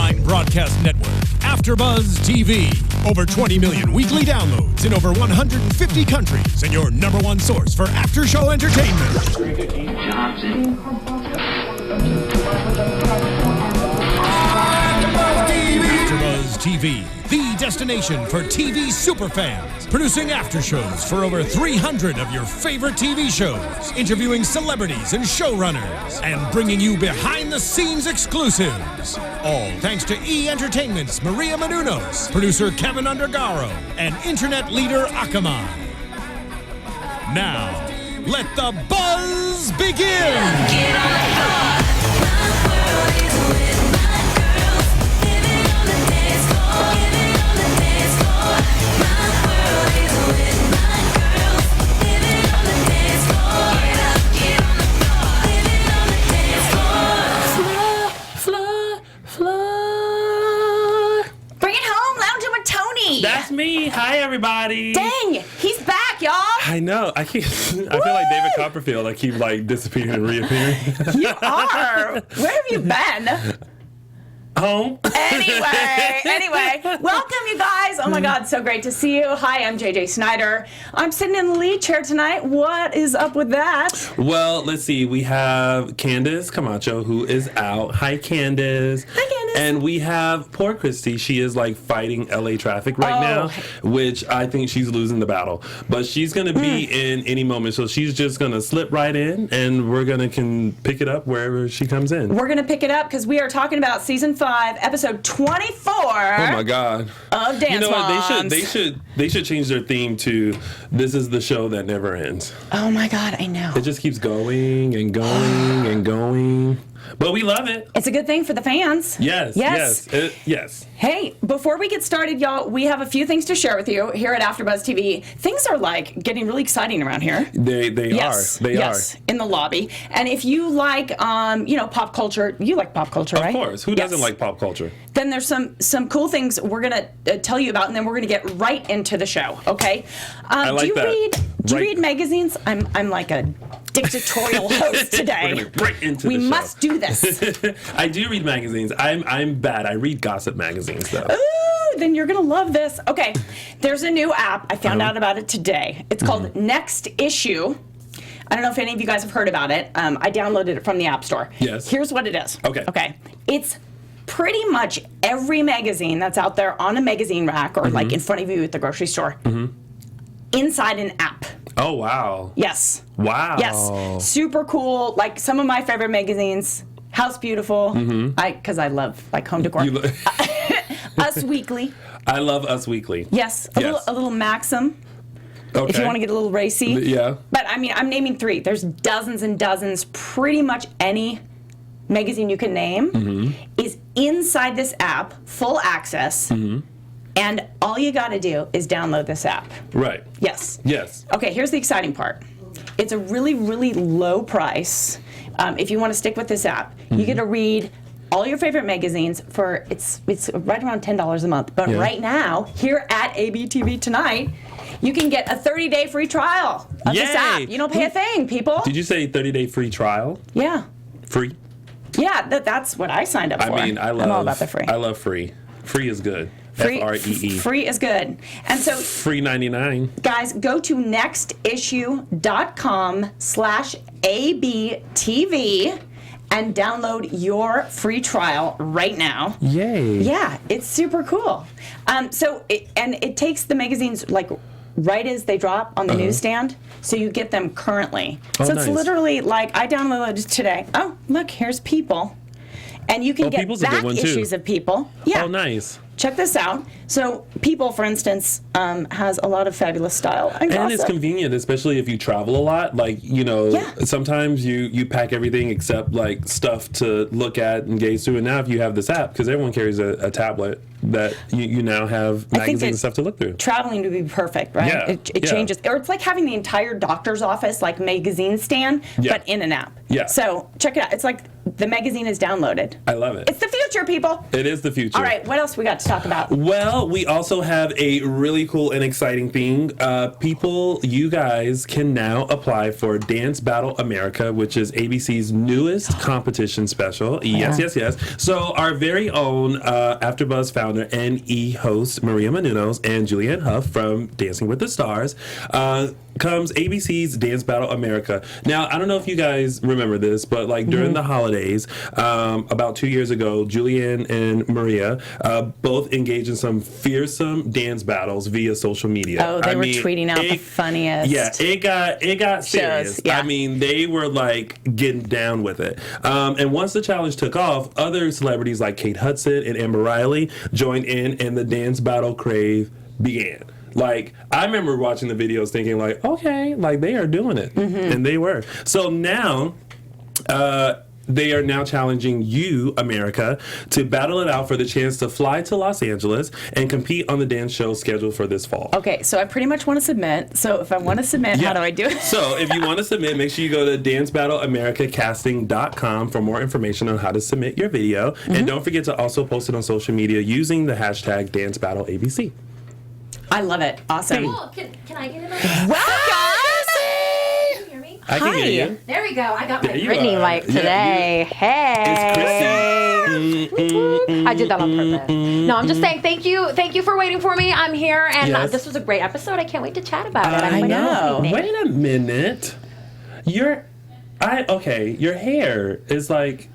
online broadcast network, AFTERBUZZ TV. Over 20 million weekly downloads in over 150 countries, and your number one source for after-show entertainment. AFTERBUZZ TV, the destination for TV superfans, producing after-shows for over 300 of your favorite TV shows, interviewing celebrities and showrunners, and bringing you behind-the-scenes exclusives. All thanks to E! Entertainment's Maria Menounos, producer Kevin Undergaro, and internet leader Akamai. Now, let the buzz begin! Get on the floor. My world is with my girls. Living on the dance floor. Living on the dance floor. My world is with my girls. Living on the dance floor. Get up, get on the floor. Living on the dance floor. Floor. Bring it home, lounging with Tony. That's me. Hi, everybody. Dang, he's back, y'all. I know. I feel like David Copperfield. I keep like disappearing and reappearing. You are. Where have you been? Home. Anyway, welcome you guys. Oh my God, so great to see you. Hi, I'm JJ Snyder. I'm sitting in the lead chair tonight. What is up with that? Well, let's see. We have Candace Camacho, who is out. Hi, Candace. Hi, Candace. And we have poor Christy. She is like fighting LA traffic right now, which I think she's losing the battle. But she's going to be in any moment. So she's just going to slip right in, and we're going to pick it up wherever she comes in. We're going to pick it up because we are talking about season 5, episode 24. Oh my God. Of Dance You know what? Moms. They should change their theme to "This is the show that never ends." Oh my God, I know. It just keeps going and going and going. But we love it. It's a good thing for the fans. Yes. Yes. Hey, before we get started, y'all, we have a few things to share with you here at AfterBuzz TV. Things are like getting really exciting around here. They are. In the lobby. And if you like, pop culture, you like pop culture, right? Of course. Who doesn't like pop culture? Then there's some cool things we're gonna tell you about, and then we're gonna get right into the show. Okay? I like that. Do you read magazines? I'm like a dictatorial host today. We're gonna right into we the show. must do this. I do read magazines. I'm bad. I read gossip magazines though. Ooh, then you're gonna love this. Okay, there's a new app. I found out about it today. It's called Next Issue. I don't know if any of you guys have heard about it. I downloaded it from the App Store. Yes. Here's what it is. Okay. It's pretty much every magazine that's out there on a magazine rack or like in front of you at the grocery store inside an app. Oh, wow. Yes. Wow. Yes. Super cool. Like some of my favorite magazines. House Beautiful. Because I love like home decor. Us Weekly. I love Us Weekly. Yes. A little Maxim. Okay. If you want to get a little racy. Yeah. But I mean, I'm naming 3. There's dozens and dozens. Pretty much any magazine you can name is inside this app, full access. And all you got to do is download this app. Right. Yes. Okay, here's the exciting part. It's a really, really low price. If you want to stick with this app, you get to read all your favorite magazines for it's right around $10 a month. But right now, here at ABTV tonight, you can get a 30-day free trial of this app. You don't pay a thing, people. Did you say 30-day free trial? Yeah. Free? Yeah, that's what I signed up for. I mean, I'm all about the free. I love free. Free is good. Free, Free. Free is good. And so free 99. Guys, go to nextissue.com/ABTV and download your free trial right now. Yay. Yeah, it's super cool. It takes the magazines like right as they drop on the newsstand, so you get them currently. Oh, so nice. it's literally like I downloaded it today. Oh, look, here's People. And you can get People's a good back one, too. issues of People. Yeah. Oh, nice. Check this out. So People, for instance, has a lot of fabulous style and gossip. And it's convenient, especially if you travel a lot. Like, sometimes you pack everything except like stuff to look at and gaze through. And now if you have this app, because everyone carries a tablet, that you now have magazines and stuff to look through. Traveling would be perfect, right? Yeah. It changes. Or it's like having the entire doctor's office, like magazine stand, but in an app. Yeah. So check it out. It's like the magazine is downloaded. I love it. It's the future, people. It is the future. All right, what else we got to talk about? Well, we also have a really cool and exciting thing. People, you guys can now apply for Dance Battle America, which is ABC's newest competition special. Yes, yes, yes. So our very own AfterBuzz founder and host Maria Menounos and Julianne Hough from Dancing with the Stars comes ABC's Dance Battle America. Now, I don't know if you guys remember this, but like during the holidays, about 2 years ago, Julianne and Maria both engaged in some fearsome dance battles via social media. Oh, they were tweeting out the funniest. Yeah, it got serious. Yeah. I mean, they were like getting down with it. And once the challenge took off, other celebrities like Kate Hudson and Amber Riley joined in, and the dance battle crave began. Like, I remember watching the videos thinking, like, okay, like, they are doing it. And they were. So now, they are now challenging you, America, to battle it out for the chance to fly to Los Angeles and compete on the dance show scheduled for this fall. Okay, so I pretty much want to submit. So if I want to submit, how do I do it? So if you want to submit, make sure you go to dancebattleamericacasting.com for more information on how to submit your video. And don't forget to also post it on social media using the hashtag DanceBattleABC. I love it. Awesome. Cool. Can I get in on Welcome! Can you hear me? I can Hi. hear you. There we go. I got my There you Britney are. mic Yeah, today. It's Christy. I did that on purpose. No, I'm just saying thank you for waiting for me. I'm here, and Yes. this was a great episode. I can't wait to chat about it. I know. Wait a minute. Your hair is like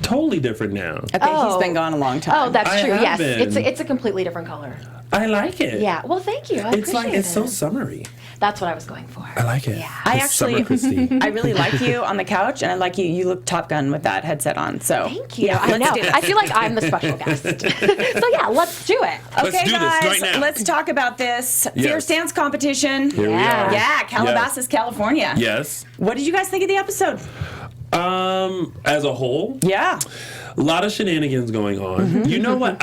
totally different now. I think he's been gone a long time. Oh, that's I true. Yes, haven't. it's a completely different color. I like it. Yeah. Well, thank you. I It's like appreciate it's so it. summery. That's what I was going for. I like it. Yeah. I It's actually, Summer Christy. I really like you on the couch, and I like you. You look Top Gun with that headset on. So Thank you. Yeah, I let's know. do this. I feel like I'm the special guest. So yeah, let's do it. Let's Okay, do this guys, right now. let's talk about this Yes. Fierce Dance competition. Here we Yeah. are. Yeah, Calabasas, California. Yes. What did you guys think of the episode? As a whole, Yeah. a lot of shenanigans going on. You know what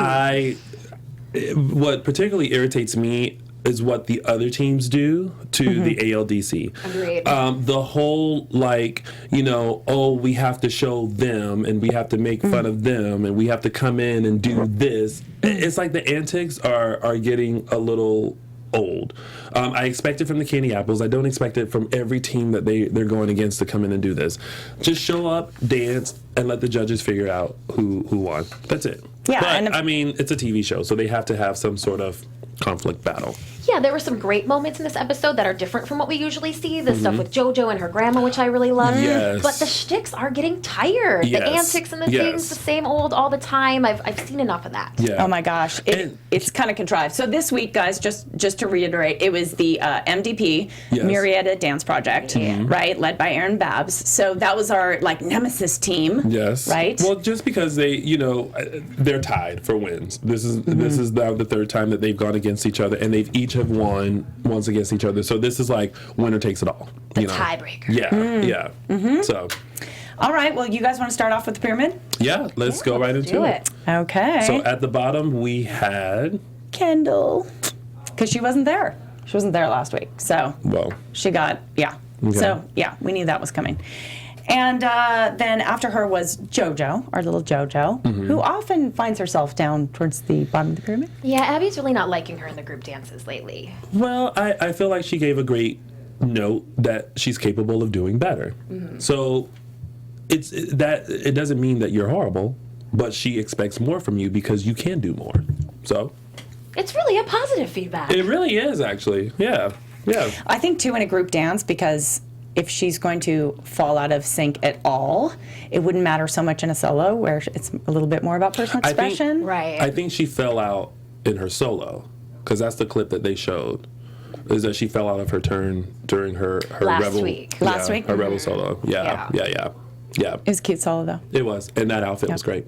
what particularly irritates me is what the other teams do to the ALDC. Agreed. The whole, like, we have to show them and we have to make fun of them and we have to come in and do this. It's like the antics are getting a little old. I expect it from the Candy Apples. I don't expect it from every team that they're going against to come in and do this. Just show up, dance, and let the judges figure out who won. That's it. Yeah, But, and I mean, it's a TV show, so they have to have some sort of conflict battle. Yeah, there were some great moments in this episode that are different from what we usually see. The stuff with Jojo and her grandma, which I really loved. Yes. But the shticks are getting tired. Yes. The antics and the Yes. things, the same old all the time. I've seen enough of that. Yeah. Oh my gosh, it's kind of contrived. So this week, guys, just to reiterate, it was the MDP Yes. Marietta Dance Project, right, led by Aaron Babs. So that was our nemesis team. Yes. Right. Well, just because they're tied for wins. This is now the third time that they've gone against each other, and they've each have won once against each other. So this is like winner takes it all. The tiebreaker. Yeah. Yeah. So. All right. Well, you guys want to start off with the pyramid? Yeah. Let's go right into Do it. it. Okay. So at the bottom we had. Kendall, because she wasn't there. She wasn't there last week, so Well. she got Okay. So yeah, we knew that was coming. And then after her was Jojo, our little Jojo, who often finds herself down towards the bottom of the pyramid. Yeah, Abby's really not liking her in the group dances lately. Well, I feel like she gave a great note that she's capable of doing better. So it doesn't mean that you're horrible, but she expects more from you because you can do more. So It's really a positive feedback. it really is actually. Yeah. Yeah. I think too in a group dance, because if she's going to fall out of sync at all, it wouldn't matter so much in a solo where it's a little bit more about personal I think- expression. Right. I think she fell out in her solo because that's the clip that they showed. Is that she fell out of her turn during her Last rebel week. Last week? her rebel solo. Yeah. Yeah. Yeah. It was a cute solo though. It was, and that outfit was great.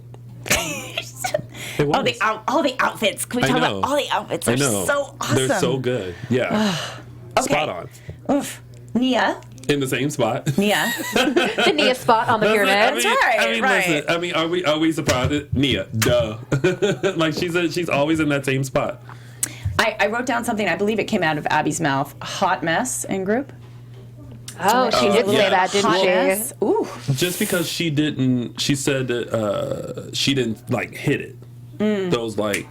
It was. All the outfits. Can we I talk know. about all the outfits? I They're know. so awesome. They're so good. Yeah. Okay. Spot on. Oof. Nia. In the same spot. Nia. The Nia spot on the pyramid. right. Listen, I mean, are we surprised? Nia, duh. Like she's always in that same spot. I wrote down something, I believe it came out of Abby's mouth. Hot mess in group. Oh, she did say that, didn't Hotness. she? Ooh. Just because she said that she didn't like hit it. Those like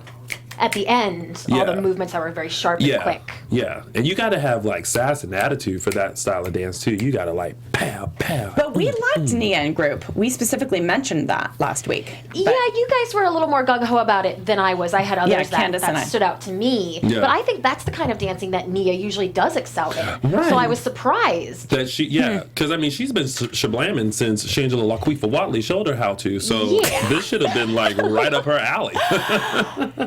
At the end, all the movements that were very sharp and quick. Yeah, and you got to have like sass and attitude for that style of dance too. You got to like pow pow. But we liked Nia in group. We specifically mentioned that last week. Yeah, you guys were a little more gung-ho about it than I was. I had others Candace and I. that stood out to me. Yeah. But I think that's the kind of dancing that Nia usually does excel in. Right. So I was surprised. That because I mean she's been shablamming since Shangela Laquifa Watley showed her how to. So this should have been like right up her alley.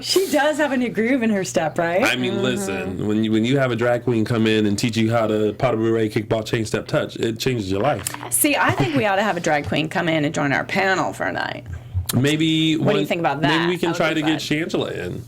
She does have a new groove in her step, right? I mean, listen, when you have a drag queen come in and teach you how to pas de bourrée, kickball, chain step, touch, it changes your life. See, I think we ought to have a drag queen come in and join our panel for a night. Maybe What do you think about that? Maybe we can That try would to be get Shangela in.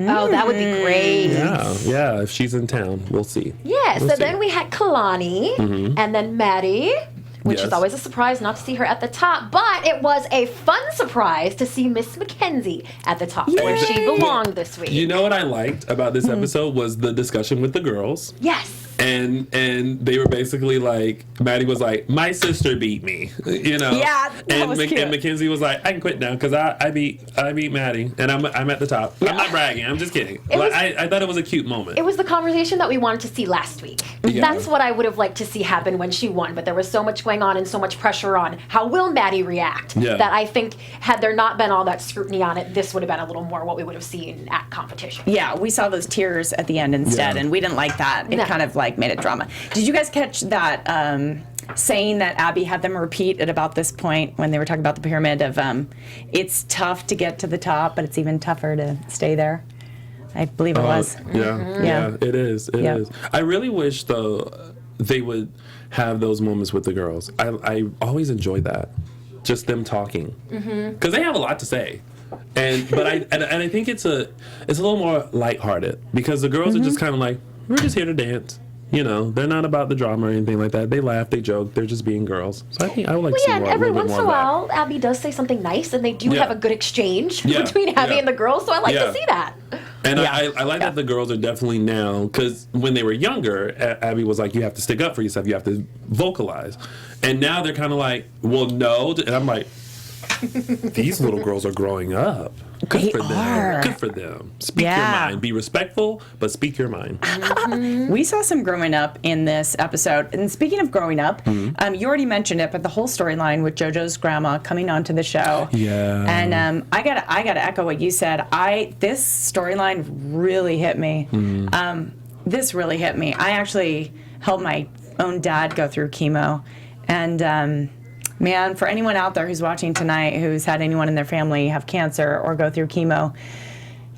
Oh, that would be great. Yeah, if she's in town, we'll see. Yeah, We'll so see. then we had Kalani and then Maddie, which Yes. is always a surprise not to see her at the top, but it was a fun surprise to see Miss Mackenzie at the top where she belonged this week. You know what I liked about this episode was the discussion with the girls. Yes. And they were basically like, Maddie was like, my sister beat me, you know. Yeah, that was cute. And Mackenzie was like, I can quit now because I beat Maddie and I'm at the top. Yeah. I'm not bragging. I'm just kidding. was- I thought it was a cute moment. It was the conversation that we wanted to see last week. Yeah. That's what I would have liked to see happen when she won, but there was so much going on and so much pressure on how will Maddie react that I think had there not been all that scrutiny on it, this would have been a little more what we would have seen at competition. Yeah, we saw those tears at the end instead, Yeah. and we didn't like that. It No. kind of like made it drama. Did you guys catch that saying that Abby had them repeat at about this point when they were talking about the pyramid of it's tough to get to the top, but it's even tougher to stay there? I believe it was. Yeah, it is. It is. I really wish though they would have those moments with the girls. I always enjoy that, just them talking, because they have a lot to say. But I think it's a little more lighthearted because the girls are just kind of like, we're just here to dance. You know, they're not about the drama or anything like that. They laugh, they joke, they're just being girls. So I think I would like to see Yeah, more, and every a little once bit in a more of while, Abby does say something nice, and they do Yeah. have a good exchange Yeah, between Abby yeah. and the girls, so I like Yeah. to see that. And Yeah. I like that the girls are definitely now, because when they were younger, Abby was like, you have to stick up for yourself, you have to vocalize. And now they're kind of like, well, no. And I'm like, these little girls are growing up. Good They for them. are. Good for them. Speak Yeah. your mind. Be respectful, but speak your mind. We saw some growing up in this episode. And speaking of growing up, you already mentioned it, but the whole storyline with JoJo's grandma coming onto the show. Yeah. And I gotta echo what you said. This storyline really hit me. This really hit me. I actually helped my own dad go through chemo, and man, for anyone out there who's watching tonight who's had anyone in their family have cancer or go through chemo,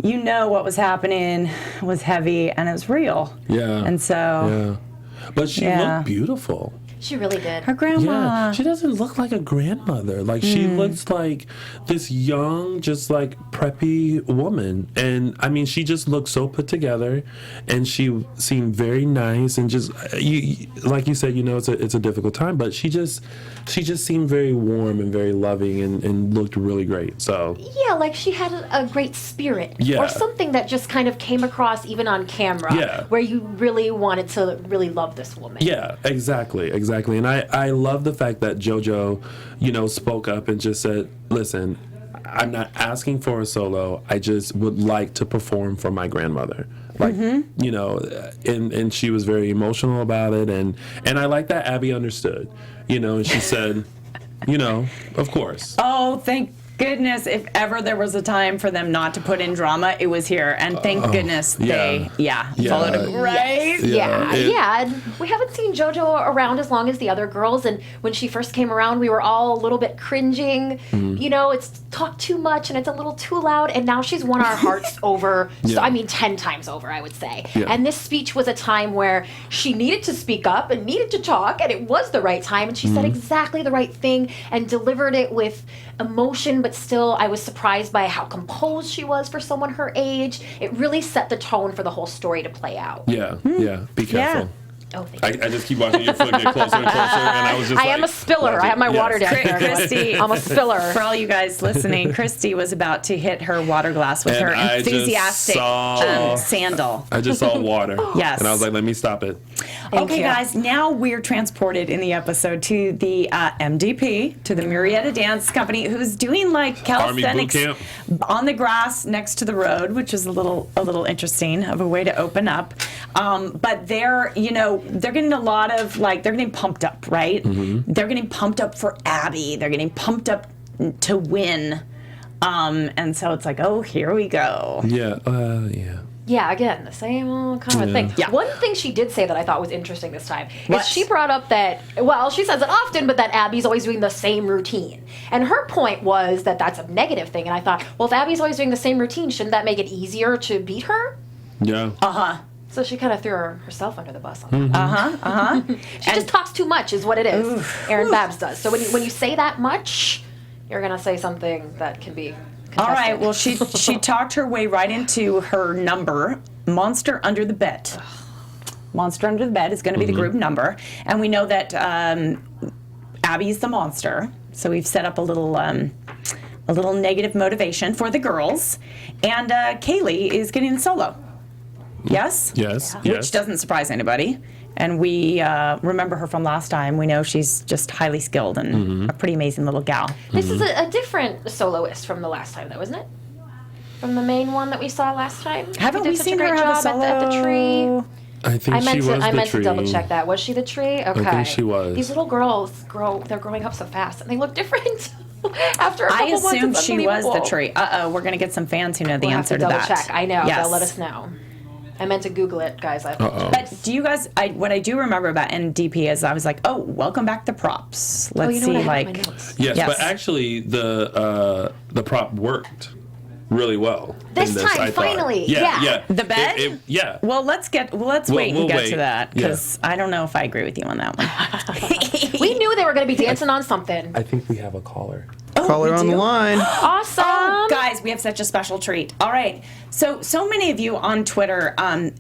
you know what was happening was heavy and it was real. Yeah. And so Yeah. But she looked beautiful. She really did. her grandma. Yeah, she doesn't look like a grandmother. Like she looks like this young, just like preppy woman. And I mean, she just looked so put together, and she seemed very nice. And just like you said, you know, it's a difficult time, but she just seemed very warm and very loving, and looked really great. So Yeah, like she had a great spirit. Yeah. Or something that just kind of came across even on camera. Yeah. Where you really wanted to really love this woman. yeah, exactly. And I love the fact that JoJo, you know, spoke up and just said, listen, I'm not asking for a solo. I just would like to perform for my grandmother. Like, you know, and she was very emotional about it. And I like that Abby understood, you know, and she said, you know, of course. Oh, thank goodness. If ever there was a time for them not to put in drama, it was here. And thank goodness they followed it right. Yeah. And we haven't seen JoJo around as long as the other girls. And when she first came around, we were all a little bit cringing. You know, it's talked too much and it's a little too loud. And now she's won our hearts over, so, I mean, 10 times over, I would say. Yeah. And this speech was a time where she needed to speak up and needed to talk. And it was the right time. And she said exactly the right thing and delivered it with emotion, but still I was surprised by how composed she was for someone her age. It really set the tone for the whole story to play out. Yeah, yeah. Be careful. Oh, thank you. I just keep watching your foot get closer and closer, and I was just I am a spiller. I have my water down here. Christy, I'm a spiller. For all you guys listening, Christy was about to hit her water glass with And her I just enthusiastic saw- sandal. I just saw water. Yes. And I was like, let me stop it. Okay, you. guys, now we're transported in the episode to the MDP, to the Murrieta Dance Company, who's doing like calisthenics camp. on the grass next to the road, which is a little interesting of a way to open up. But they're getting a lot of they're getting pumped up, right? Mm-hmm. They're getting pumped up for Abby. They're getting pumped up to win. And so it's like, oh, here we go. Yeah. Yeah, again, the same old kind of thing. Yeah. One thing she did say that I thought was interesting this time What? is she brought up that, well, she says it often, but that Abby's always doing the same routine. And her point was that that's a negative thing. And I thought, well, if Abby's always doing the same routine, shouldn't that make it easier to beat her? Yeah. So she kind of threw herself under the bus on that. Mm-hmm. She just talks too much is what it is. Erin Babs does. So when you say that much, you're going to say something that can be contested. All right. Well, she talked her way right into her number, Monster Under the Bed. Monster Under the Bed is going to be the group number, and we know that Abby's the monster. So we've set up a little negative motivation for the girls, and Kaylee is getting the solo. Yes. Yes. Which doesn't surprise anybody. And we remember her from last time. We know she's just highly skilled and a pretty amazing little gal. This is a different soloist from the last time, though, isn't it? From the main one that we saw last time. Haven't we did such seen a great her have a job solo? at the tree? I think I meant she was I the meant tree. to double check that. Was she the tree? Okay. think she was. These little girls they're growing up so fast and they look different. After a couple I months, assumed it's she was the unbelievable. tree. We're going to get some fans who know the We'll answer have to to double that. check. I know. Yes. They'll let us know. I meant to Google it, guys. But do you guys, what I do remember about NDP is I was like, oh, welcome back to props. Let's you know see, what, I have like, my notes. Yes, Yes. but actually the prop worked really well. This in time, I thought. finally, Yeah. yeah. The bed? Yeah. well, let's wait we'll and get wait. to that, because I don't know if I agree with you on that one. We knew they were going to be dancing on something. I think we have a caller. Caller on the line. Awesome. Oh, guys, we have such a special treat. All right. So many of you on Twitter,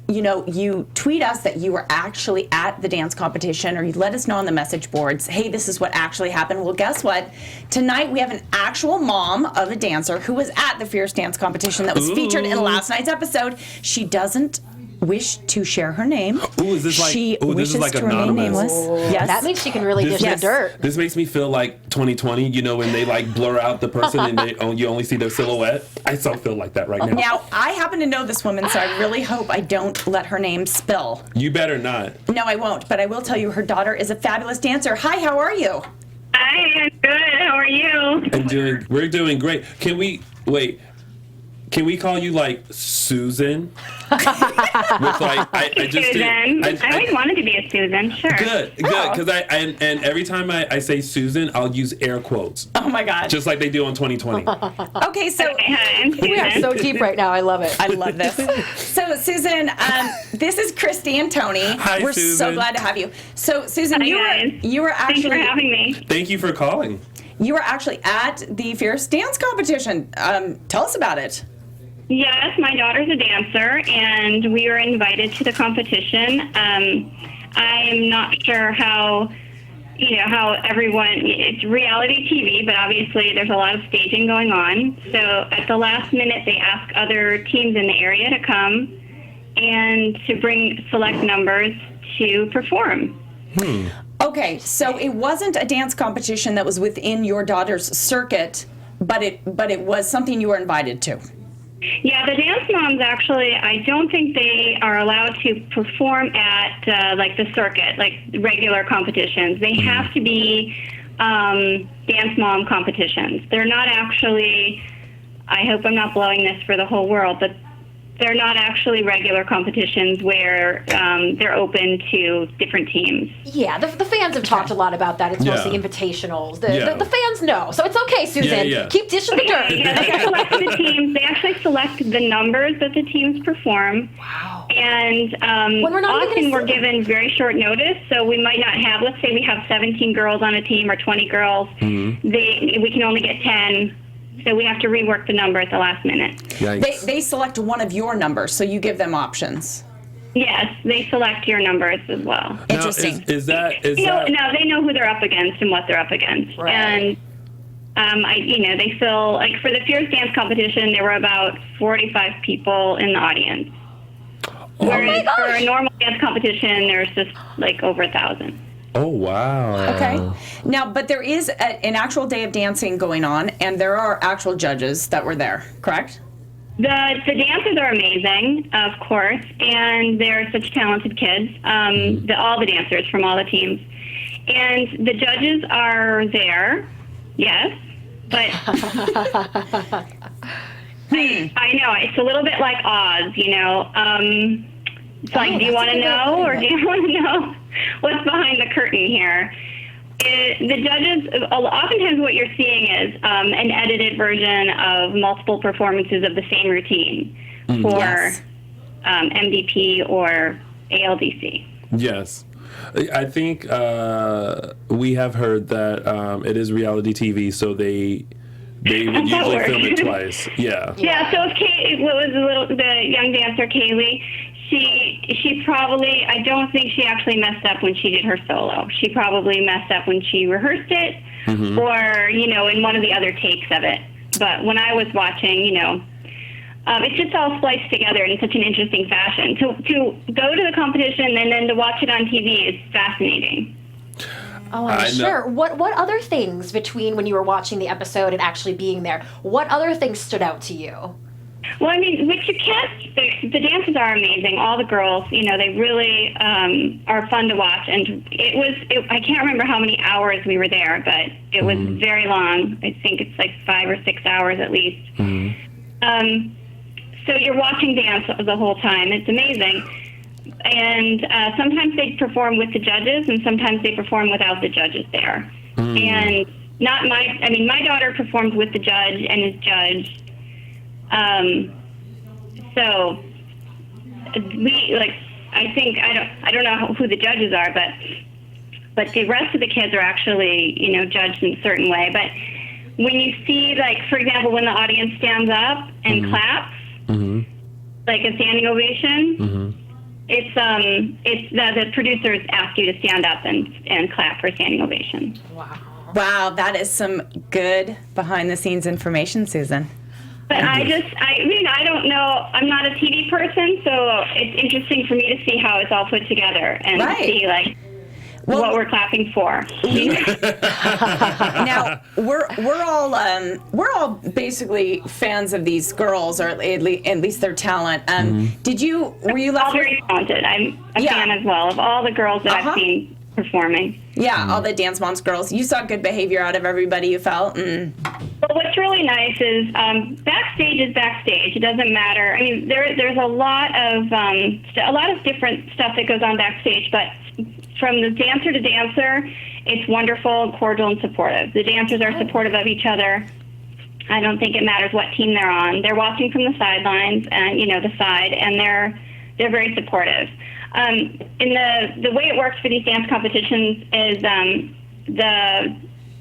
you tweet us that you were actually at the dance competition, or you let us know on the message boards, hey, this is what actually happened. Well, guess what? Tonight we have an actual mom of a dancer who was at the Fierce Dance competition that was featured in last night's episode. She doesn't wish to share her name. Ooh, is this like- she ooh, this wishes is like to remain anonymous. nameless. Yes. That means she can really dish Yes. the dirt. This makes me feel like 2020, when they like blur out the person and you only see their silhouette. I still feel like that right now. Now, I happen to know this woman, so I really hope I don't let her name spill. You better not. No, I won't, but I will tell you her daughter is a fabulous dancer. Hi, how are you? Hi, I'm good. How are you? We're doing great. Can we call you like Susan? With like I just Susan. did, I always wanted to be a Susan, sure. Good, because and every time I say Susan, I'll use air quotes, Oh my God. just like they do on 2020. Okay, so Hi, I'm Susan. We are so deep right now. I love it. I love this. So, Susan, this is Christy and Tony. Hi, We're so Susan. glad to have you. So, Susan, Hi, you guys. were Thanks for actually having me. Thank you for calling. at the Fierce Dance competition. Tell us about it. Yes, my daughter's a dancer, and we were invited to the competition. I'm not sure how everyone, it's reality TV, but obviously there's a lot of staging going on. So at the last minute, they ask other teams in the area to come and to bring select numbers to perform. Okay, so it wasn't a dance competition that was within your daughter's circuit, but it was something you were invited to. Yeah, the Dance Moms actually, I don't think they are allowed to perform at like the circuit, like regular competitions. They have to be Dance Mom competitions. They're not actually, I hope I'm not blowing this for the whole world, but they're not actually regular competitions where they're open to different teams. Yeah, the fans have talked a lot about that. It's Yeah. mostly invitationals. Yeah. The fans know. So it's okay, Susan. Yeah. Keep dishing the dirt. Yeah, they select the teams. They actually select the numbers that the teams perform. Wow. And When we're not even often gonna we're see them. given very short notice, so we might not have, let's say we have 17 girls on a team or 20 girls. We can only get 10, so we have to rework the number at the last minute. Yikes. They select one of your numbers, so you give them options. Yes, they select your numbers as well. Interesting. Now, is that No, they know who they're up against and what they're up against. Right. And they fill, like, for the Fierce Dance competition, there were about 45 people in the audience. Whereas for a normal dance competition, there's just like over 1,000. Oh, wow. Okay. Now, but there is an actual day of dancing going on, and there are actual judges that were there, correct? The dancers are amazing, of course, and they're such talented kids. All the dancers from all the teams, and the judges are there. Yes, but I know it's a little bit like Oz, you know. It's like, do you want to know, or do you want to know what's behind the curtain here? The judges, oftentimes what you're seeing is an edited version of multiple performances of the same routine for MDP or ALDC. Yes. I think we have heard that it is reality TV, so they would usually film it twice. Yeah. Yeah. So if the young dancer Kaylee, she probably, I don't think she actually messed up when she did her solo. She probably messed up when she rehearsed it, or in one of the other takes of it. But when I was watching, it's just all spliced together in such an interesting fashion. To go to the competition and then to watch it on TV is fascinating. Oh, I'm sure. What other things between when you were watching the episode and actually being there? What other things stood out to you? Well, I mean, the dances are amazing. All the girls, they really are fun to watch. And I can't remember how many hours we were there, but it was very long. I think it's like 5 or 6 hours at least. So you're watching dance the whole time. It's amazing. And sometimes they perform with the judges, and sometimes they perform without the judges there. And my daughter performed with the judge and is judged. So I don't know who the judges are, but the rest of the kids are actually, judged in a certain way. But when you see, like, for example, when the audience stands up and claps, like a standing ovation, it's the producers ask you to stand up and clap for a standing ovation. Wow, that is some good behind the scenes information, Susan. But I don't know. I'm not a TV person, so it's interesting for me to see how it's all put together and to see what we're clapping for. Now we're all basically fans of these girls, or at least their talent. Were you all very talented? I'm a fan as well of all the girls that I've seen performing. Yeah, all the Dance Moms girls. You saw good behavior out of everybody, you felt. Well, what's really nice is backstage is backstage. It doesn't matter. I mean, there's a lot of different stuff that goes on backstage, but from the dancer to dancer, it's wonderful, cordial, and supportive. The dancers are supportive of each other. I don't think it matters what team they're on. They're watching from the sidelines and the side, and they're very supportive. And the way it works for these dance competitions is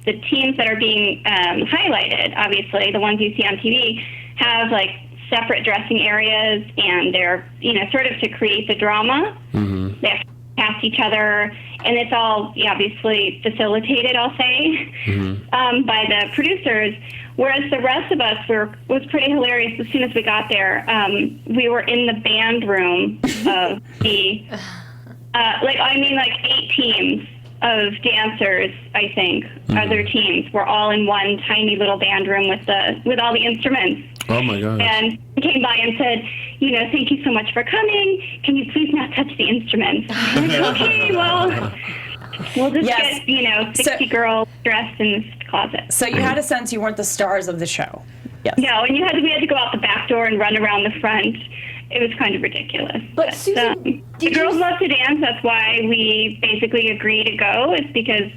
the teams that are being highlighted, obviously, the ones you see on TV, have like separate dressing areas, and they're sort of to create the drama. They have to past each other, and it's all obviously facilitated, I'll say, by the producers. Whereas the rest of us was pretty hilarious. As soon as we got there, we were in the band room of the, 8 teams of dancers, I think, other teams were all in one tiny little band room with all the instruments. Oh my gosh. And he came by and said, thank you so much for coming. Can you please not touch the instruments? And I said, okay, well, we'll just get, 60 girls dressed in this closet. So you had a sense you weren't the stars of the show. Yes. No, and we had to go out the back door and run around the front. It was kind of ridiculous. But Susan, the girls love to dance. That's why we basically agree to go. It's because,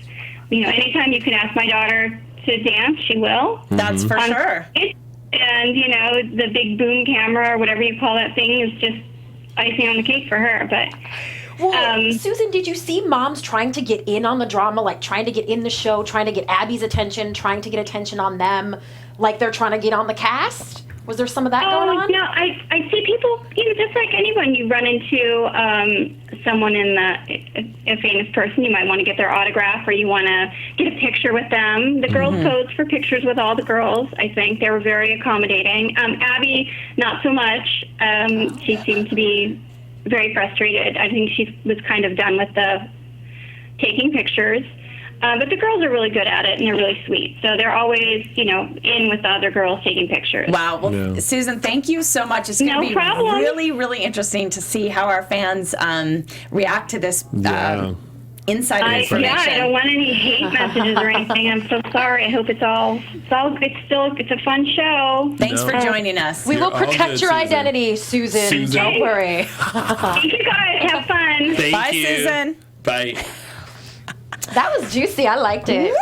anytime you can ask my daughter to dance, she will. That's for sure. And, the big boom camera or whatever you call that thing is just icing on the cake for her. But Susan, did you see moms trying to get in on the drama, like trying to get in the show, trying to get Abby's attention, trying to get attention on them, like they're trying to get on the cast? Was there some of that going on? No, I see people, just like anyone, you run into someone a famous person, you might want to get their autograph or you want to get a picture with them. The girls posed for pictures with all the girls, I think. They were very accommodating. Abby, not so much. She seemed to be very frustrated. I think she was kind of done with the taking pictures. But the girls are really good at it, and they're really sweet. So they're always, in with the other girls taking pictures. Wow. Well, Susan, thank you so much. It's going to be really, really interesting to see how our fans react to this insider information. Yeah, I don't want any hate messages or anything. I'm so sorry. I hope it's a fun show. Thanks for joining us. We will protect your identity, Susan. Don't worry. Thank you guys. Have fun. Bye, Susan. Bye. That was juicy. I liked it.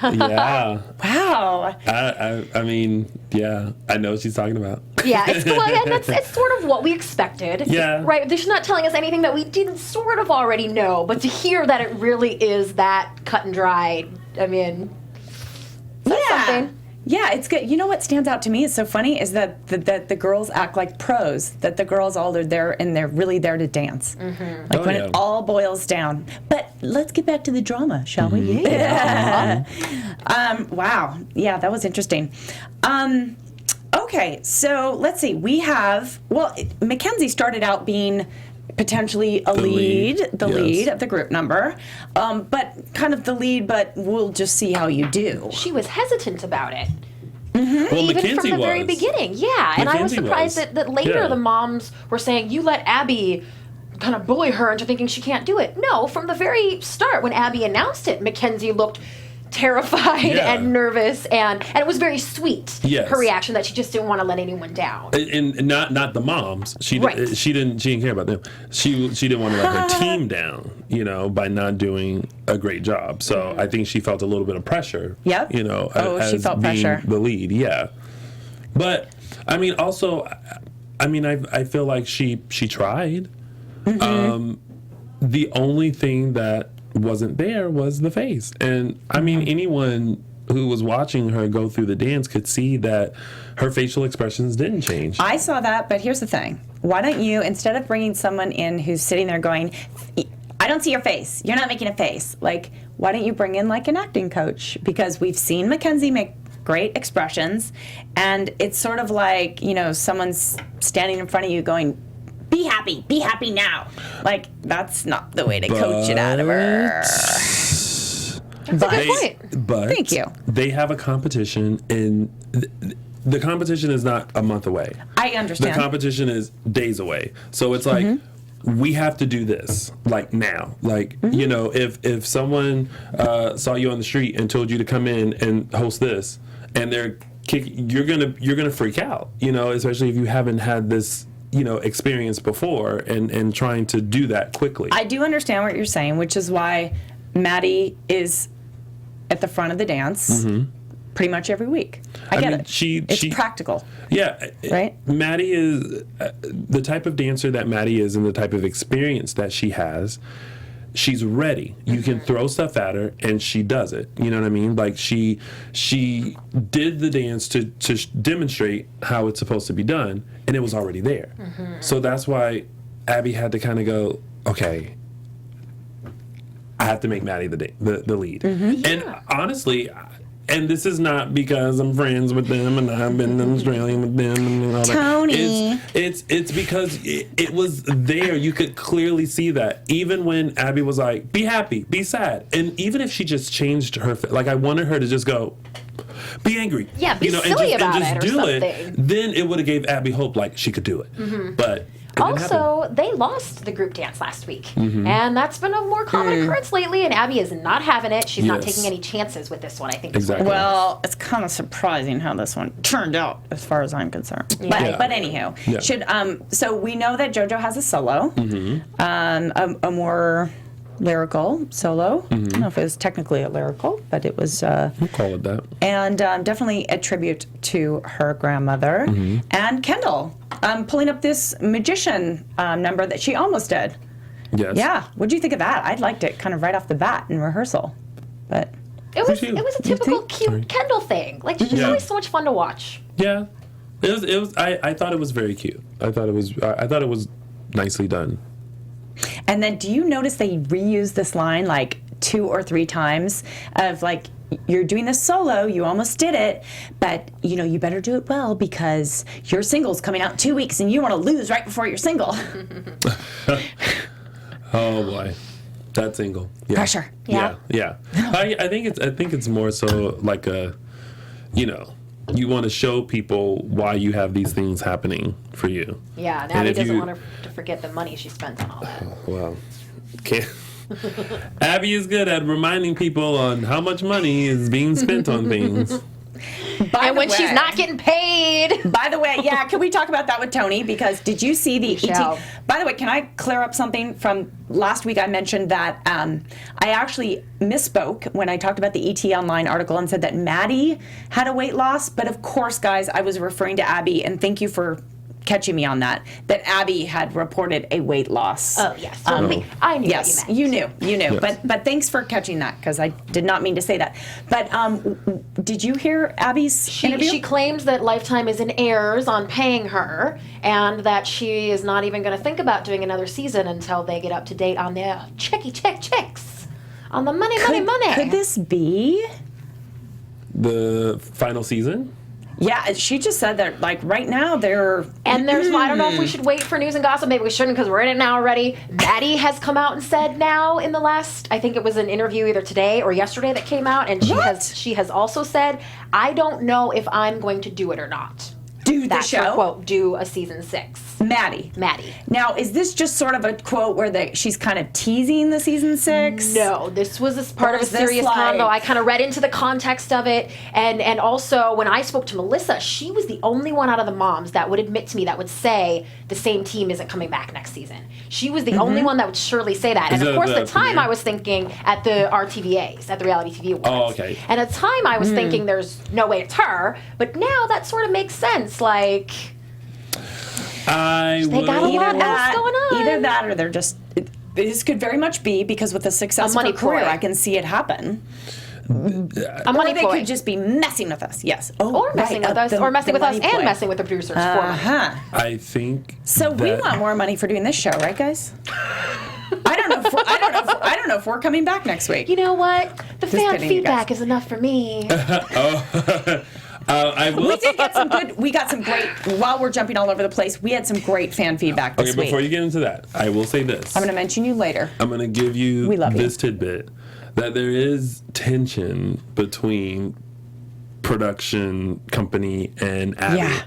Yeah. Wow. I mean, yeah, I know what she's talking about. Yeah, it's sort of what we expected. Yeah. Right? She's not telling us anything that we didn't sort of already know, but to hear that it really is that cut and dry, I mean, that's something. Yeah, it's good. You know what stands out to me is so funny is that the girls act like pros, that the girls all are there and they're really there to dance. Like when it all boils down. But let's get back to the drama, shall we? Yeah. Wow. Yeah, that was interesting. Okay, so let's see. We have, Mackenzie started out being potentially the lead of the group number, but kind of the lead, but we'll just see how you do. She was hesitant about it. Well, Even Mackenzie from the very was. beginning, yeah. And I was surprised that later the moms were saying, you let Abby kind of bully her into thinking she can't do it. No, from the very start, when Abby announced it, Mackenzie looked terrified and nervous, and it was very sweet. Yes. Her reaction that she just didn't want to let anyone down. And not the moms. She didn't care about them. She didn't want to let her team down, by not doing a great job. So I think she felt a little bit of pressure. Yep. As she felt being pressure. the lead. Yeah. But I mean, also, I feel like she tried. The only thing that wasn't there was the face. And I mean, anyone who was watching her go through the dance could see that her facial expressions didn't change. I saw that, but here's the thing. Why don't you, instead of bringing someone in who's sitting there going, I don't see your face, you're not making a face, like, why don't you bring in like an acting coach? Because we've seen Mackenzie make great expressions, and it's sort of like, someone's standing in front of you going, be happy now. Like, that's not the way to coach it out of her. That's a good point. But thank you. They have a competition, and the competition is not a month away. I understand. The competition is days away. So it's like, we have to do this, like, now. Like, if someone saw you on the street and told you to come in and host this, and you're gonna freak out, especially if you haven't had this experience before and trying to do that quickly. I do understand what you're saying, which is why Maddie is at the front of the dance pretty much every week. I get it. It's practical. Yeah. Right? Maddie is the type of dancer that Maddie is, and the type of experience that she has. She's ready. You can throw stuff at her, and she does it. You know what I mean? Like, she did the dance to demonstrate how it's supposed to be done, and it was already there. So that's why Abby had to kind of go, okay, I have to make Maddie the lead. And honestly, and this is not because I'm friends with them and I've been in Australia with them and all that. Tony. It's because it was there. You could clearly see that. Even when Abby was like, be happy, be sad. And even if she just changed her, like, I wanted her to just go, be angry. Yeah, be silly about it or something. Then it would have gave Abby hope, like, she could do it. But also, they lost the group dance last week, and that's been a more common occurrence lately, and Abby is not having it. She's not taking any chances with this one, I think. Exactly. Well, it's kind of surprising how this one turned out, as far as I'm concerned. Yeah. But anywho, so we know that JoJo has a solo, a more lyrical solo. I don't know if it was technically a lyrical, but it was. We'll call it that. And definitely a tribute to her grandmother. And Kendall pulling up this magician number that she almost did. Yes. Yeah. What do you think of that? I liked it kind of right off the bat in rehearsal. But it was a typical cute Kendall thing. Like, she's just always so much fun to watch. Yeah. It was. I thought it was very cute. I thought it was nicely done. And then, do you notice they reuse this line like 2 or 3 times of like, you're doing this solo, you almost did it, but you better do it well because your single's coming out in 2 weeks and you want to lose right before your single. Oh boy, that single. Yeah. Pressure. Yeah. I think it's more so like a, you want to show people why you have these things happening for you. Yeah, and Abby doesn't want her to forget the money she spent on all that. Well, can't. Abby is good at reminding people on how much money is being spent on things. And when she's not getting paid. By the way, can we talk about that with Tony? Because did you see the ET? By the way, can I clear up something from last week? I mentioned that I actually misspoke when I talked about the ET Online article and said that Maddie had a weight loss. But of course, guys, I was referring to Abby, and thank you for catching me on that Abby had reported a weight loss. Oh, yes. I knew yes, what you meant. You knew. Yes. But thanks for catching that, because I did not mean to say that. But did you hear Abby's interview? She claims that Lifetime is in arrears on paying her, and that she is not even going to think about doing another season until they get up to date on their checks. On the money. Could this be the final season? Yeah, she just said that, like, right now they're... And there's, I don't know if we should wait for news and gossip. Maybe we shouldn't, because we're in it now already. Maddie has come out and said now in the last, I think it was an interview either today or yesterday that came out, and she has also said, I don't know if I'm going to do it or not. Do the show? Her quote, do a season 6. Maddie. Now, is this just sort of a quote where she's kind of teasing the season 6? No, this was part of a serious convo. I kind of read into the context of it, and also when I spoke to Melissa, she was the only one out of the moms that would admit to me, that would say the same team isn't coming back next season. She was the only one that would surely say that. And of course, at the time I was thinking at the RTVAs, at the Reality TV Awards. Oh, okay. And at the time I was thinking there's no way it's her, but now that sort of makes sense. Like... They got a lot else going on. Either that or they're just... This could very much be because with the success of her career, I can see it happen. Or they could just be messing with us, yes. Or messing with us, or messing with us and messing with the producers for money. I think so. We want more money for doing this show, right, guys? I don't know if we're coming back next week. You know what? The fan feedback is enough for me. We did get some good. We got some great. While we're jumping all over the place, we had some great fan feedback this week. Before you get into that, I will say this. I'm going to mention you later. I'm going to give you this tidbit that there is tension between production company and Abby,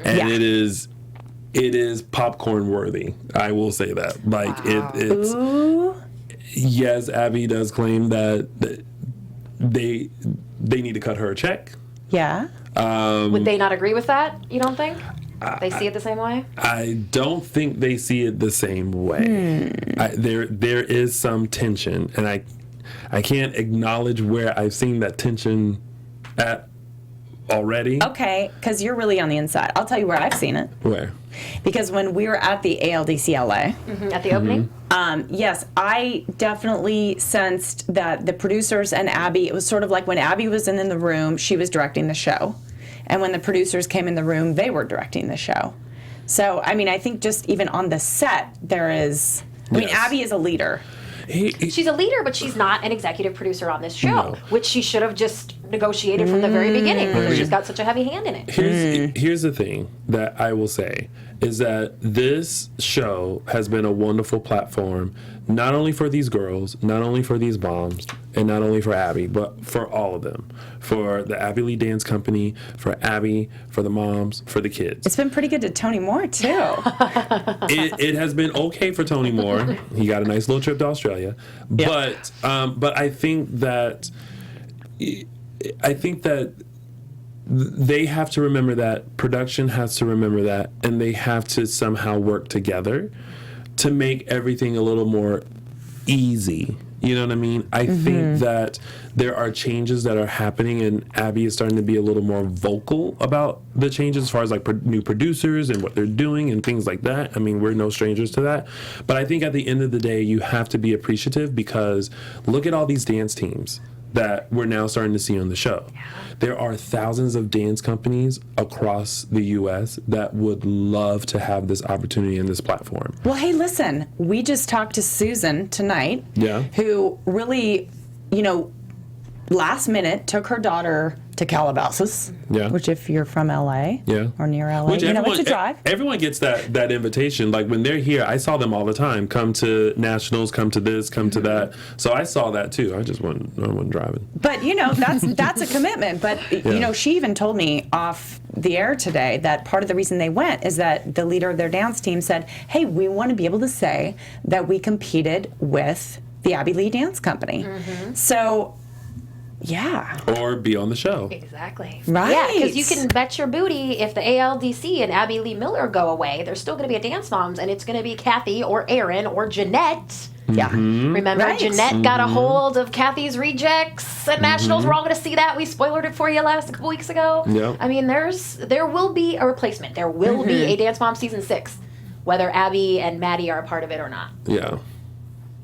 and it is popcorn worthy. I will say that. Like it's. Ooh. Yes, Abby does claim that they need to cut her a check. Yeah. Would they not agree with that, you don't think? They see it the same way? I don't think they see it the same way. There is some tension, and I can't acknowledge where I've seen that tension at already. Okay, because you're really on the inside. I'll tell you where I've seen it. Where? Because when we were at the ALDCLA. At the opening? Yes, I definitely sensed that the producers and Abby, it was sort of like when Abby was in the room, she was directing the show. And when the producers came in the room, they were directing the show. So, I mean, I think just even on the set, there is... I mean, Abby is a leader. She's a leader, but she's not an executive producer on this show, which she should have just negotiated from the very beginning, because she's got such a heavy hand in it. Here's the thing that I will say, is that this show has been a wonderful platform, not only for these girls, not only for these moms, and not only for Abby, but for all of them. For the Abby Lee Dance Company, for Abby, for the moms, for the kids. It's been pretty good to Tony Moore, too. It has been okay for Tony Moore. He got a nice little trip to Australia. Yep. But I think that they have to remember that, production has to remember that, and they have to somehow work together to make everything a little more easy. You know what I mean? I think that there are changes that are happening, and Abby is starting to be a little more vocal about the changes as far as like new producers and what they're doing and things like that. I mean, we're no strangers to that. But I think at the end of the day, you have to be appreciative, because look at all these dance teams that we're now starting to see on the show. There are thousands of dance companies across the U.S. that would love to have this opportunity and this platform. Well, hey, listen, we just talked to Susan tonight, who really, last minute took her daughter to Calabasas, which if you're from LA or near LA, which it's a drive. Everyone gets that invitation. Like when they're here, I saw them all the time. Come to nationals, come to this, come to that. So I saw that too. I wasn't driving. But that's a commitment. But she even told me off the air today that part of the reason they went is that the leader of their dance team said, "Hey, we want to be able to say that we competed with the Abby Lee Dance Company." So. Yeah. Or be on the show. Exactly. Right. Yeah, because you can bet your booty if the ALDC and Abby Lee Miller go away, there's still going to be a Dance Moms, and it's going to be Kathy or Erin or Jeanette. Yeah. Remember, Jeanette got a hold of Kathy's rejects at Nationals. We're all going to see that. We spoiled it for you a couple weeks ago. Yep. I mean, there will be a replacement. There will be a Dance Moms season 6, whether Abby and Maddie are a part of it or not. Yeah.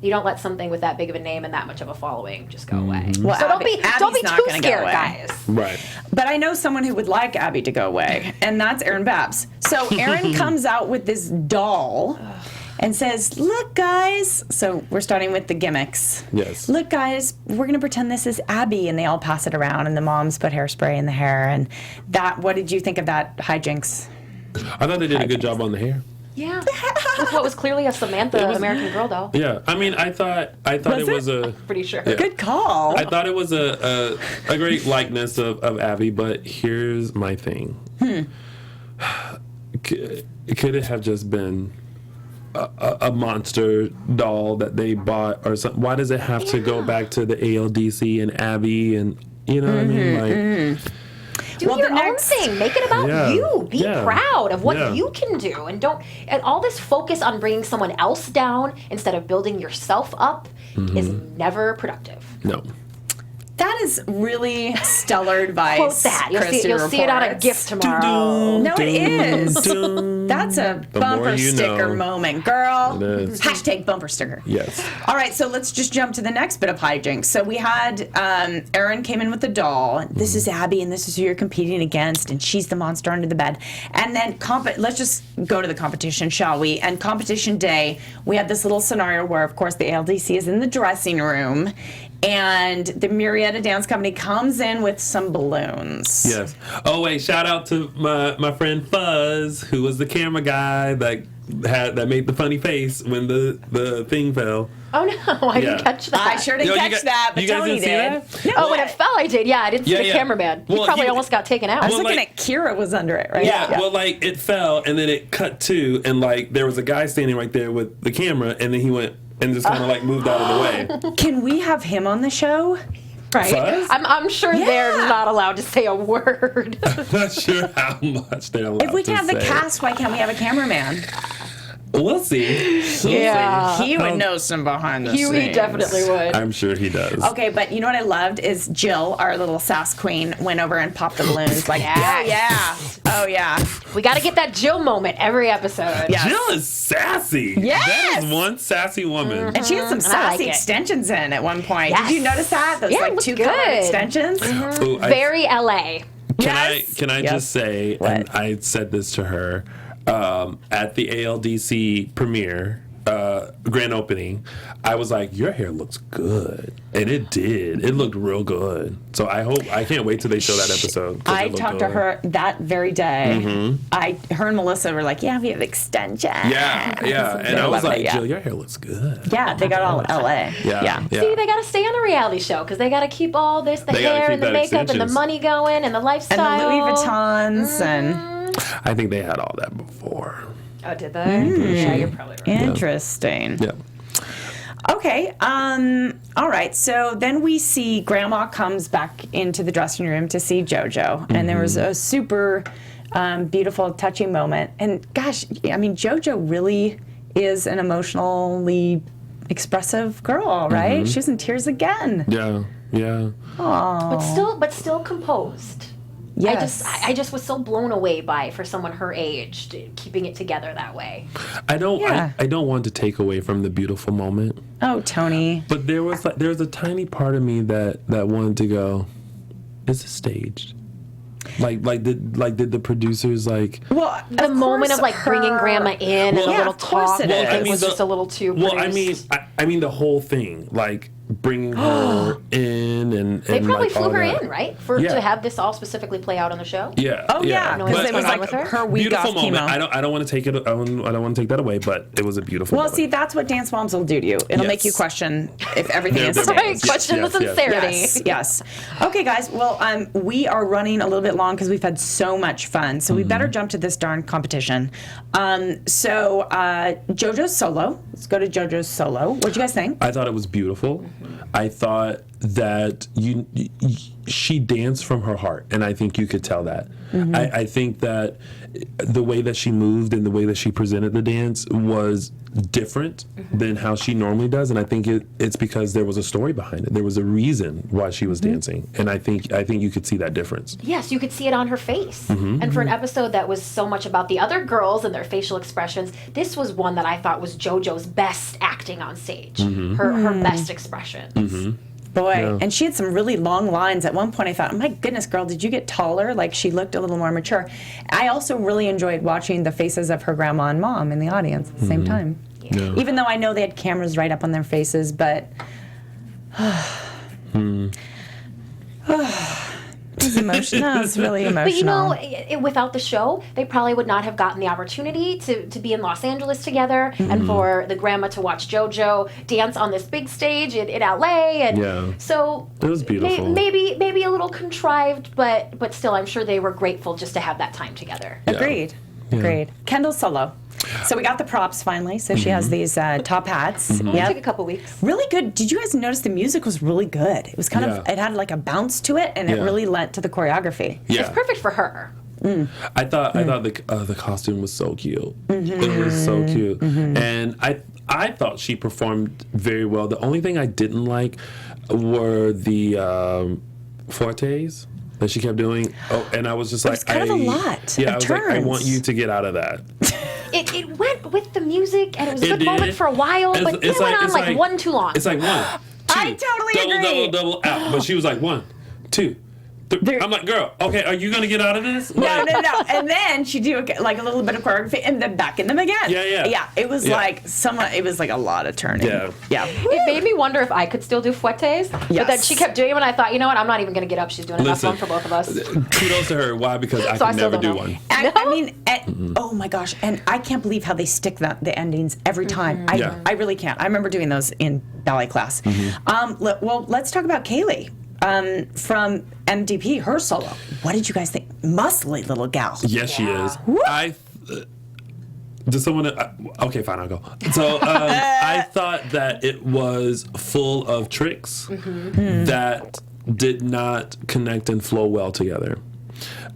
You don't let something with that big of a name and that much of a following just go away. Well, so don't be Abby's not too gonna go scared, away. guys. Right. But I know someone who would like Abby to go away, and that's Erin Babs. So Erin comes out with this doll and says, "Look, guys." So we're starting with the gimmicks. Yes. "Look, guys, we're going to pretend this is Abby," and they all pass it around, and the moms put hairspray in the hair. And that, what did you think of that hijinks? I thought they did a good job on the hair. Yeah. With what was clearly a Samantha American Girl doll. Yeah. I mean, I thought it was a Pretty sure. Yeah. Good call. I thought it was a great likeness of Abby, but here's my thing. Could it have just been a monster doll that they bought or something? Why does it have to go back to the ALDC and Abby and what I mean? Like, Do your own thing. Make it about you. Be proud of what you can do. And all this focus on bringing someone else down instead of building yourself up is never productive. No. That is really stellar advice. Quote that. You'll see it on a gift tomorrow. No, it is. That's a bumper sticker moment, girl. It is. Hashtag bumper sticker. Yes. All right, so let's just jump to the next bit of hijinks. So we had Erin came in with the doll. This is Abby, and this is who you're competing against, and she's the monster under the bed. And then let's just go to the competition, shall we? And competition day, we had this little scenario where, of course, the ALDC is in the dressing room, and the Murrieta Dance Company comes in with some balloons. Yes. Oh wait, shout out to my friend Fuzz, who was the camera guy that made the funny face when the thing fell. Oh no, I didn't catch that. I sure didn't catch that, but Tony did. No, when it fell, I did. Yeah, I didn't see the cameraman. He probably almost got taken out. I was looking at Kira was under it, right? Yeah, well, like it fell and then it cut to, and like there was a guy standing right there with the camera, and then he went and just kind of like moved out of the way. Can we have him on the show? Right. Fuzz? I'm sure they're not allowed to say a word. I'm not sure how much they're allowed to say. If we can have the cast, why can't we have a cameraman? We'll see. He would know some behind the scenes. He definitely would. I'm sure he does. Okay, but you know what I loved is Jill, our little sass queen, went over and popped the balloons. Like, oh yeah. We got to get that Jill moment every episode. Yes. Jill is sassy. Yes. That is one sassy woman. And she had some sassy extensions in at one point. Yes. Did you notice that? Those like two colored extensions. Ooh, Very LA. Can I just say, and I said this to her at the ALDC premiere, grand opening, I was like, your hair looks good. And it did. It looked real good. So I can't wait till they show that episode. I talked to her that very day. Her and Melissa were like, yeah, we have extensions. Yeah. And I was like, Jill, your hair looks good. Yeah, they got all LA. Yeah. See, they got to stay on a reality show because they got to keep all this, the hair and the makeup and the money going and the lifestyle. And the Louis Vuittons and... I think they had all that before. Oh, did they? Yeah, you're probably right. Interesting. Yeah. Okay. All right. So then we see Grandma comes back into the dressing room to see Jojo, and there was a super beautiful, touching moment. And gosh, I mean, Jojo really is an emotionally expressive girl, right? She was in tears again. Yeah. Aww. But still composed. Yes. I just was so blown away by, for someone her age, keeping it together that way. I don't Yeah. I don't want to take away from the beautiful moment. Oh, Tony. But there's a tiny part of me that wanted to go, is this staged? Did the producers Well, The moment of bringing grandma in and a Yeah, little of course talk, it is. was just a little too produced. I mean the whole thing, bringing her in and They probably all flew her that. in, right? Yeah. To have this all specifically play out on the show? Yeah. Oh yeah, No, because what's it was going on like with her? her week off Beautiful moment. chemo. I don't want to take it. I don't want to take that away. But it was a beautiful. Well, moment. see, that's what Dance Moms will do to you. It'll make you Yes. question if everything is They're staged. Yes, Question the yes, yes. sincerity. Yes, yes. Okay, guys. Well, we are running a little bit long because we've had so much fun. So we better jump to this darn competition. Jojo's solo. Let's go to Jojo's solo. What'd you guys think? I thought it was beautiful. I thought that she danced from her heart, and I think you could tell that. I think that the way that she moved and the way that she presented the dance was different than how she normally does, and I think it's because there was a story behind it. There was a reason why she was dancing, and I think you could see that difference. Yes, you could see it on her face. And for an episode that was so much about the other girls and their facial expressions, this was one that I thought was JoJo's best acting on stage. Her best expressions. Boy, and she had some really long lines. At one point, I thought, oh my goodness, girl, did you get taller? Like, she looked a little more mature. I also really enjoyed watching the faces of her grandma and mom in the audience at the same time. Yeah. Even though I know they had cameras right up on their faces, but... It was emotional. No, it was really emotional. But you know, without the show, they probably would not have gotten the opportunity to be in Los Angeles together and for the grandma to watch JoJo dance on this big stage in LA. And so it was beautiful. Maybe a little contrived, but still, I'm sure they were grateful just to have that time together. Agreed. Agreed. Kendall's solo. So we got the props finally. So she has these top hats. It took a couple weeks. Really good. Did you guys notice the music was really good? It was kind of, it had like a bounce to it, and it really lent to the choreography. Yeah. It's perfect for her. I thought the costume was so cute. It was so cute, and I thought she performed very well. The only thing I didn't like were the fortes that she kept doing. Oh, and I was just like, it's kind of a lot. Yeah, of I was turns. like, I want you to get out of that. It went with the music, and it was a It good did. moment for a while, but it went on like one too long. It's like 1, 2, I totally agree. double out. But she was like 1, 2, 3. I'm like, girl, okay, are you gonna get out of this? No. Like, And then she do like a little bit of choreography, and then back in them again. Yeah. It was like it was like a lot of turning. Yeah. It made me wonder if I could still do fuetes. But then Yes. she kept doing it, and I thought, you know what, I'm not even going to get up. She's doing enough fun for both of us. Kudos to her. Why? Because I So I can still never don't do know. one. I mean, oh my gosh, and I can't believe how they stick the endings every time. I really can't. I remember doing those in ballet class. Well, let's talk about Kaylee from MDP, her solo. What did you guys think? Muscly little gal. Yes, she is. Does someone? Okay, fine, I'll go. So I thought that it was full of tricks that did not connect and flow well together.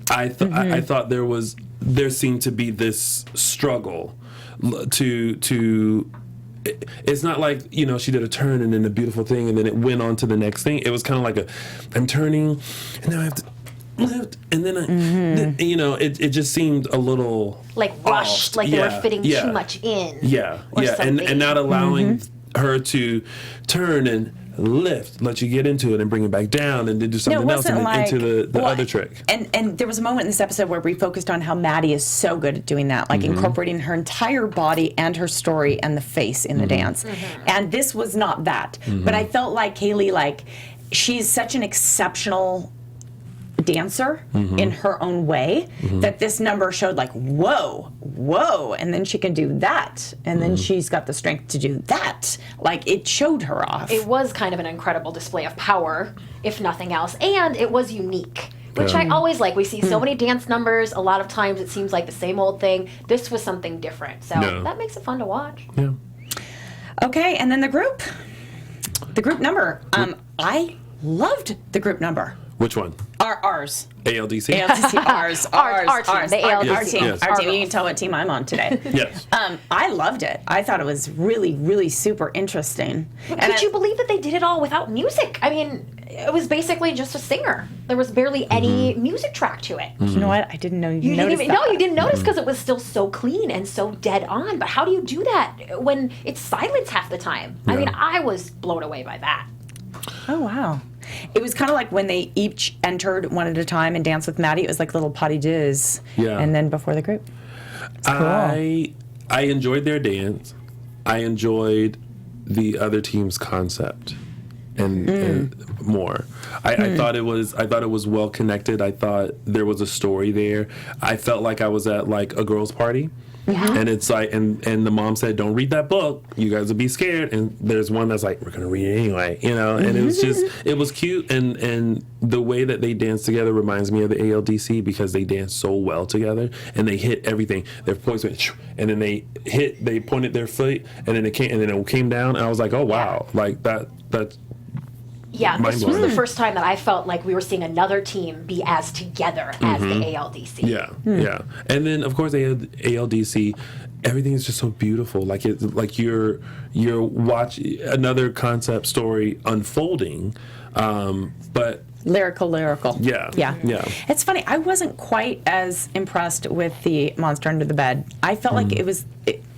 I thought there seemed to be this struggle to. It's not like, she did a turn and then a beautiful thing and then it went on to the next thing. It was kind of like I'm turning and then I have to lift and then it just seemed a little Like rushed, off. like they were fitting too much in. And not allowing her to turn and lift, let you get into it and bring it back down and then do something else and then into the other trick. And there was a moment in this episode where we focused on how Maddie is so good at doing that, like incorporating her entire body and her story and the face in the dance. And this was not that. But I felt like Kaylee, she's such an exceptional dancer in her own way that this number showed whoa, and then she can do that, and then she's got the strength to do that. It showed her off. It was kind of an incredible display of power, if nothing else, and it was unique, which I always like. We see so many dance numbers. A lot of times it seems like the same old thing. This was something different, so that makes it fun to watch. Yeah. Okay, and then the group number. I loved the group number. Which one? Ours. ALDC? ALDC. Ours. The ALDC. team. Yes. Our team. You can tell what team I'm on today. Yes. I loved it. I thought it was really, really super interesting. Could you believe that they did it all without music? I mean, it was basically just a singer. There was barely any music track to it. You know what? I didn't know you didn't noticed even, that. No, you didn't notice because it was still so clean and so dead on. But how do you do that when it's silence half the time? I mean, I was blown away by that. Oh, wow. It was kind of like when they each entered one at a time and danced with Maddie. It was like little potty diz. Yeah. And then before the group. It's cool. I enjoyed their dance. I enjoyed the other team's concept and more. I thought it was well connected. I thought there was a story there. I felt like I was at like a girls' party. And it's like, and the mom said, "Don't read that book. You guys will be scared." And there's one that's like, "We're gonna read it anyway," you know. And it was just, it was cute. And the way that they dance together reminds me of the ALDC because they dance so well together and they hit everything. Their points went, and then they pointed their foot, and then it came down. And I was like, "Oh wow!" Like that. Yeah, this was the first time that I felt like we were seeing another team be as together as the ALDC. Yeah. And then of course ALDC, everything is just so beautiful. Like it's like you're watching another concept story unfolding, but Lyrical. Yeah. It's funny. I wasn't quite as impressed with the Monster Under the Bed. I felt like it was.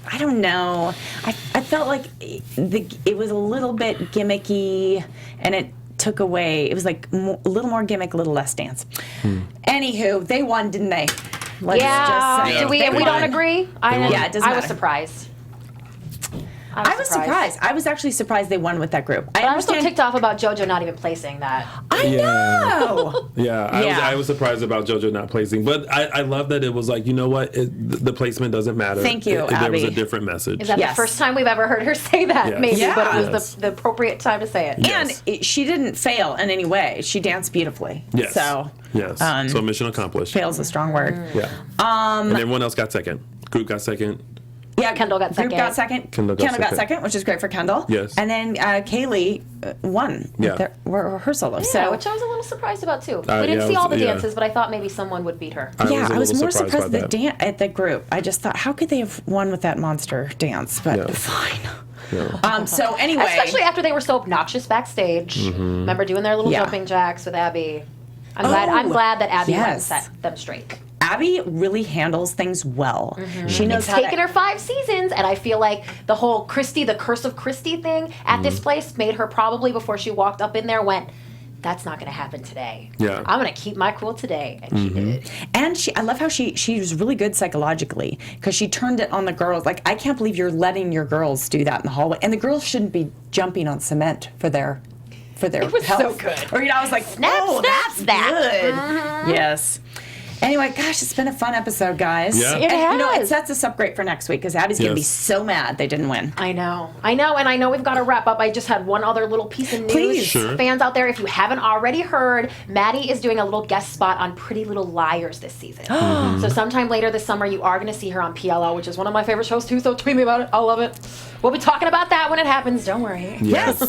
I don't know. I felt like it was a little bit gimmicky, and it took away. It was like a little more gimmick, a little less dance. Anywho, they won, didn't they? Let's just say. Did we don't agree? It doesn't I was matter. surprised. I was surprised. I was actually surprised they won with that group. I was still ticked off about Jojo not even placing that. I know. I was surprised about JoJo not placing, but I love that it was like, you know what, the placement doesn't matter. Thank you, Abby. There was a different message. Is that the first time we've ever heard her say that? Yes. Maybe, Yeah. but it was the appropriate time to say it. And she didn't fail in any way. She danced beautifully. Yes. So So mission accomplished. fail's a strong word. Yeah. And everyone else got second. Group got second. Yeah, Kendall got Group second. got second. Kendall got second. which is great for Kendall. Yes. And then Kaylee won. Yeah. With their rehearsal. Yeah, So which I was a little surprised about too. yeah, We didn't see all the yeah. dances, but I thought maybe someone would beat her. I was more surprised by at the group. I just thought, how could they have won with that monster dance? But fine. Yeah. So anyway, Especially after they were so obnoxious backstage. Remember doing their little jumping jacks with Abby. I'm glad that Abby went and set them straight. Abby really handles things well. She knows It's how taken her 5 seasons, and I feel like the whole Christy, the curse of Christy thing at this place made her probably, before she walked up in there, went, that's not going to happen today. Yeah. I'm going to keep my cool today. And she did. And I love how she was really good psychologically because she turned it on the girls. Like, I can't believe you're letting your girls do that in the hallway. And the girls shouldn't be jumping on cement for their It was health. so good. Or I was like, Snap, that's that. good. Yes. Anyway, gosh, it's been a fun episode, guys. Yeah. It And, has. it sets us up great for next week because Abby's going to be so mad they didn't win. I know, and I know we've got to wrap up. I just had one other little piece of news. Please. Sure. Fans out there, if you haven't already heard, Maddie is doing a little guest spot on Pretty Little Liars this season. So sometime later this summer, you are going to see her on PLL, which is one of my favorite shows too, so tweet me about it. I'll love it. We'll be talking about that when it happens, don't worry. Yes.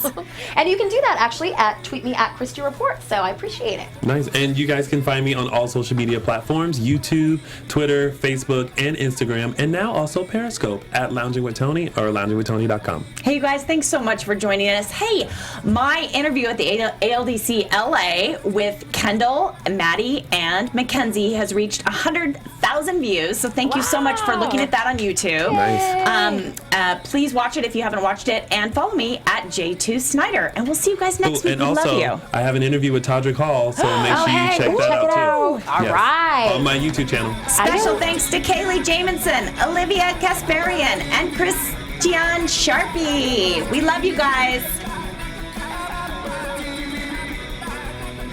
And you can do that, actually, tweet me at Christy Report, so I appreciate it. Nice. And you guys can find me on all social media platforms, YouTube, Twitter, Facebook, and Instagram, and now also Periscope at Lounging with Tony or loungingwithtony.com. Hey, you guys, thanks so much for joining us. Hey, my interview at the ALDC LA with Kendall, Maddie, and Mackenzie has reached 100,000 views. So thank you so much for looking at that on YouTube. Nice. Please watch it if you haven't watched it, and follow me at JJ Snyder. And we'll see you guys next week. And We also, love you. I have an interview with Todrick Hall, so make sure you check that check out it too. out. All right. On my YouTube channel. Special thanks to Kaylee Jamison, Olivia Kasparian, and Christian Sharpie. We love you guys.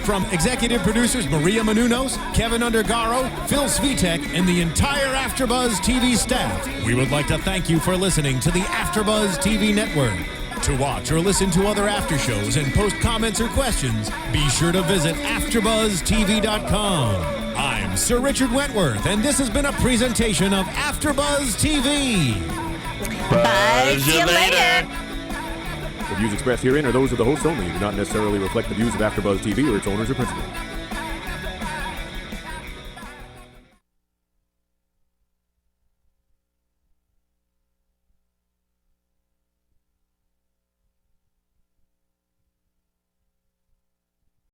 From executive producers Maria Menounos, Kevin Undergaro, Phil Svitek, and the entire AfterBuzz TV staff, we would like to thank you for listening to the AfterBuzz TV network. To watch or listen to other after shows and post comments or questions, be sure to visit AfterBuzzTV.com. I'm Sir Richard Wentworth, and this has been a presentation of AfterBuzz TV. Bye. See you later. The views expressed herein are those of the hosts only and do not necessarily reflect the views of AfterBuzz TV or its owners or principals.